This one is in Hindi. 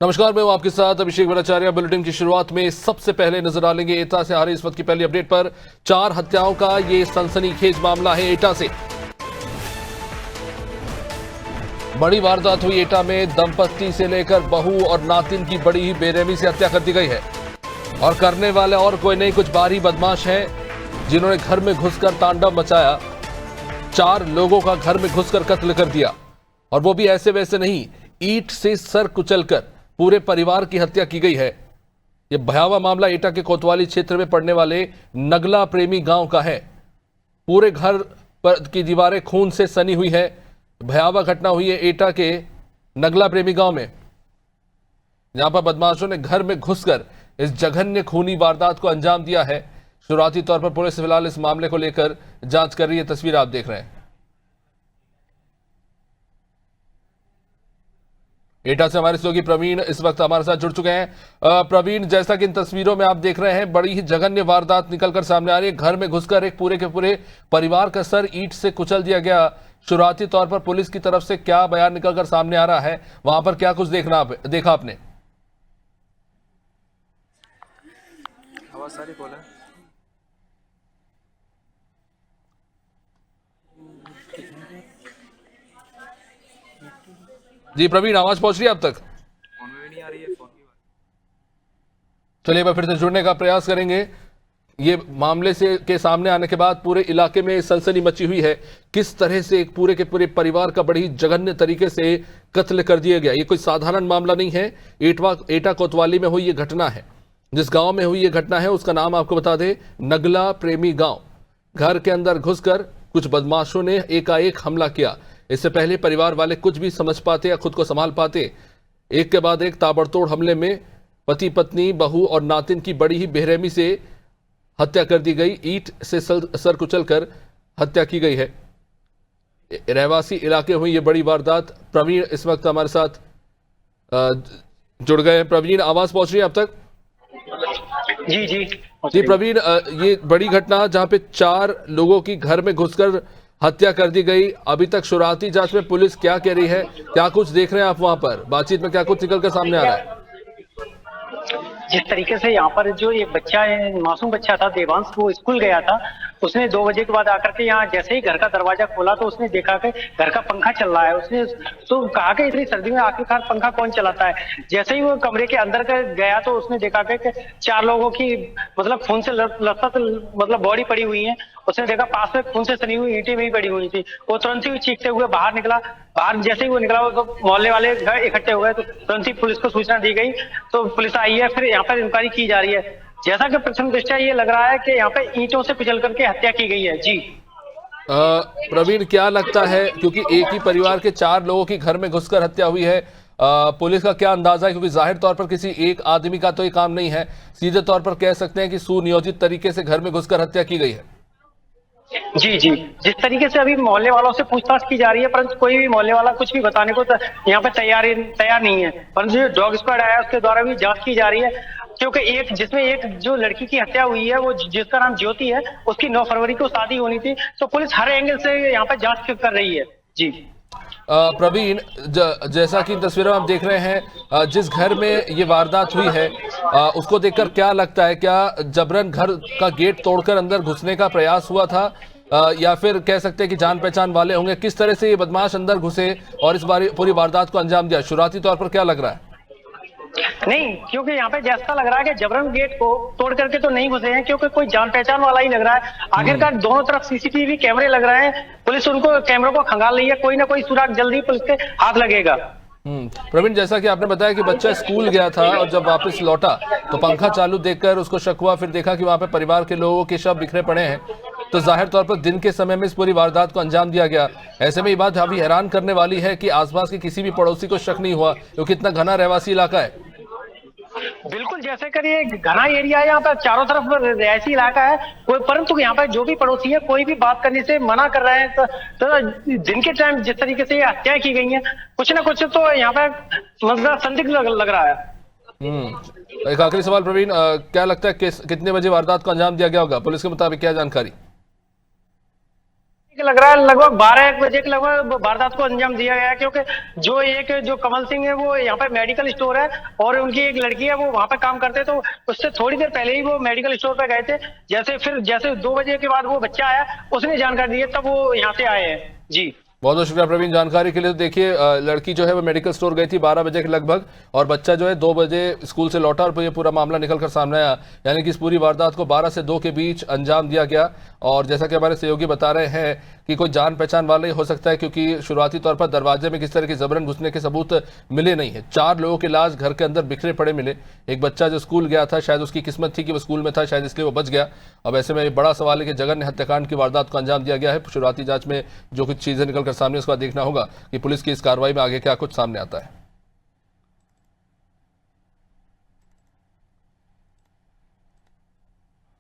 नमस्कार, मैं हूं आपके साथ अभिषेक भट्टाचार्य। बुलेटिन की शुरुआत में सबसे पहले नजर डालेंगे एटा से आ रही इस वक्त की पहली अपडेट पर। 4 हत्याओं का ये सनसनीखेज मामला है एटा से। बड़ी वारदात हुई एटा में। दंपत्ति से लेकर बहू और नातिन की बड़ी ही बेरहमी से हत्या कर दी गई है और करने वाले और कोई नहीं, कुछ बाहरी बदमाश हैं जिन्होंने घर में घुसकर तांडव मचाया। 4 लोगों का घर में घुसकर कत्ल कर दिया और वो भी ऐसे वैसे नहीं, ईंट से सर कुचलकर पूरे परिवार की हत्या की गई है। यह भयावह मामला एटा के कोतवाली क्षेत्र में पड़ने वाले नगला प्रेमी गांव का है। पूरे घर पर की दीवारें खून से सनी हुई है। भयावह घटना हुई है एटा के नगला प्रेमी गांव में, जहां पर बदमाशों ने घर में घुसकर इस जघन्य खूनी वारदात को अंजाम दिया है। शुरुआती तौर पर पुलिस फिलहाल इस मामले को लेकर जांच कर रही है। तस्वीर आप देख रहे हैं। एटा से हमारे सहयोगी प्रवीण इस वक्त हमारे साथ जुड़ चुके हैं। प्रवीण, जैसा कि इन तस्वीरों में आप देख रहे हैं, बड़ी ही जघन्य वारदात निकलकर सामने आ रही है। घर में घुसकर एक पूरे के पूरे परिवार का सर ईंट से कुचल दिया गया। शुरुआती तौर पर पुलिस की तरफ से क्या बयान निकलकर सामने आ रहा है, वहां पर क्या कुछ देखा आपने? सारी बोला जी प्रवीण, आवाज पहुंच रही है अब तक? फोन में नहीं आ रही है। फोन की चलिए एक बार फिर से जुड़ने का प्रयास करेंगे। ये मामले से के सामने आने के बाद पूरे इलाके में सनसनी मची हुई है। किस तरह से एक पूरे के पूरे परिवार का बड़ी जघन्य तरीके से कत्ल कर दिया गया। ये कोई साधारण मामला नहीं है। एटा कोतवाली में हुई ये घटना है। जिस गांव में हुई ये घटना है उसका नाम आपको बता दें, नगला प्रेमी गांव। घर के अंदर घुसकर कुछ बदमाशों ने एकाएक हमला किया। इससे पहले परिवार वाले कुछ भी समझ पाते या खुद को संभाल पाते, एक के बाद एक ताबड़तोड़ हमले में पति पत्नी, बहू और नातिन की बड़ी ही बेरहमी से हत्या कर दी गई। ईंट से सर कुचलकर हत्या की गई है। रहवासी इलाके हुई ये बड़ी वारदात। प्रवीण इस वक्त हमारे साथ जुड़ गए हैं। प्रवीण, आवाज पहुंच रही है अब तक? जी प्रवीण, ये बड़ी घटना जहां पे 4 लोगों की घर में घुसकर हत्या कर दी गई। अभी तक शुरुआती जांच में पुलिस क्या कह रही है, क्या कुछ देख रहे हैं आप वहां पर? बातचीत में क्या कुछ निकल कर सामने आ रहा है? जिस तरीके से यहाँ पर जो एक बच्चा है, मासूम बच्चा था देवांश, वो स्कूल गया था। उसने 2 बजे के बाद आकर के यहाँ जैसे ही घर का दरवाजा खोला तो उसने देखा कि घर का पंखा चल रहा है। उसने तो कहा कि इतनी सर्दी में आखिरकार पंखा कौन चलाता है। जैसे ही वो कमरे के अंदर गया तो उसने देखा कि 4 लोगों की मतलब खून से लथपथ मतलब बॉडी पड़ी हुई है। उसने देखा पास में खून से सनी हुई ईंटें भी पड़ी हुई थी। वो तुरंत ही चीखते हुए बाहर निकला। बाहर जैसे ही वो निकला तो मोहल्ले वाले घर इकट्ठे हुए, तो तुरंत ही पुलिस को सूचना दी गई। तो पुलिस आई है, फिर यहाँ पर इंक्वायरी की जा रही है। जैसा कि प्रथम दृष्टया ये लग रहा है कि यहाँ पे ईंटों से कुचल करके हत्या की गई है। जी प्रवीण, क्या लगता है, क्योंकि एक ही परिवार के 4 लोगों की घर में घुसकर हत्या हुई है, पुलिस का क्या अंदाजा है? क्योंकि जाहिर तौर पर किसी एक आदमी का तो ये काम नहीं है। सीधे तौर पर कह सकते हैं कि सुनियोजित तरीके से घर में घुसकर हत्या की गई है। जी जिस तरीके से अभी मोहल्ले वालों से पूछताछ की जा रही है, परंतु कोई भी मोहल्ले वाला कुछ भी बताने को यहाँ पे तैयार नहीं है। परंतु जो डॉग स्क्वाड आया उसके द्वारा भी जांच की जा रही है, क्योंकि एक जो लड़की की हत्या हुई है, वो जिसका नाम ज्योति है, उसकी 9 फरवरी को शादी होनी थी। तो पुलिस हर एंगल से यहाँ पे जांच कर रही है। जी प्रवीण, जैसा कि तस्वीरों में आप देख रहे हैं, जिस घर में ये वारदात हुई है उसको देखकर क्या लगता है? क्या जबरन घर का गेट तोड़कर अंदर घुसने का प्रयास हुआ था, या फिर कह सकते हैं कि जान पहचान वाले होंगे? किस तरह से ये बदमाश अंदर घुसे और इस बार पूरी वारदात को अंजाम दिया? शुरुआती तौर पर क्या लग रहा है? नहीं, क्योंकि यहाँ पे जैसा लग रहा है कि जबरन गेट को तोड़ करके तो नहीं घुसे हैं, क्योंकि कोई जान पहचान वाला ही लग रहा है। आखिरकार दोनों तरफ सीसीटीवी कैमरे लग रहे हैं। पुलिस उनको कैमरों को खंगाल रही है। कोई ना कोई सुराग जल्दी पुलिस के हाथ लगेगा। प्रवीण, जैसा कि आपने बताया कि बच्चा स्कूल गया था और जब वापस लौटा तो पंखा चालू देखकर उसको शक हुआ। फिर देखा कि वहां पे परिवार के लोगों के शव बिखरे पड़े हैं। तो जाहिर तौर पर दिन के समय में इस पूरी वारदात को अंजाम दिया गया। ऐसे में ये बात अभी हैरान करने वाली है कि आसपास के किसी भी पड़ोसी को शक नहीं हुआ, क्योंकि इतना घना रहवासी इलाका है। बिल्कुल, जैसे कर ये घना एरिया है, यहाँ पर चारों तरफ रिहायशी इलाका है। कोई परंतु यहाँ पर जो भी पड़ोसी है, कोई भी बात करने से मना कर रहे हैं। तो दिन के टाइम जिस तरीके से ये हत्याएं की गई हैं, कुछ ना कुछ तो यहाँ पर मतलब संदिग्ध लग रहा है। एक आखिरी सवाल प्रवीण, क्या लगता है कितने बजे वारदात को अंजाम दिया गया होगा? पुलिस के मुताबिक क्या जानकारी? लग रहा है लगभग 12-1 बजे के लगभग वारदात को अंजाम दिया गया है, क्योंकि जो कमल सिंह है वो यहाँ पे मेडिकल स्टोर है और उनकी एक लड़की है वो वहां पे काम करते, तो उससे थोड़ी देर पहले ही वो मेडिकल स्टोर पे गए थे। जैसे 2 बजे के बाद वो बच्चा आया, उसने जानकारी दी है, तब वो यहाँ से आए हैं। जी बहुत बहुत शुक्रिया प्रवीण जानकारी के लिए। तो देखिए लड़की जो है वो मेडिकल स्टोर गई थी 12 बजे के लगभग और बच्चा जो है 2 बजे स्कूल से लौटा और ये पूरा मामला निकल कर सामने आया। यानी कि इस पूरी वारदात को 12 से 2 के बीच अंजाम दिया गया। और जैसा कि हमारे सहयोगी बता रहे हैं कि कोई जान पहचान वाला ही हो सकता है, क्योंकि शुरुआती तौर पर दरवाजे में किस तरह की जबरन घुसने के सबूत मिले नहीं है। 4 लोगों के लाश घर के अंदर बिखरे पड़े मिले। एक बच्चा जो स्कूल गया था, शायद उसकी किस्मत थी कि वो स्कूल में था, शायद इसलिए वो बच गया। अब ऐसे में बड़ा सवाल है कि जघन्य हत्याकांड की वारदात को अंजाम दिया गया है। शुरुआती जांच में जो कुछ चीजें निकलकर सामने उसका देखना होगा कि पुलिस की इस कार्रवाई में आगे क्या कुछ सामने आता है।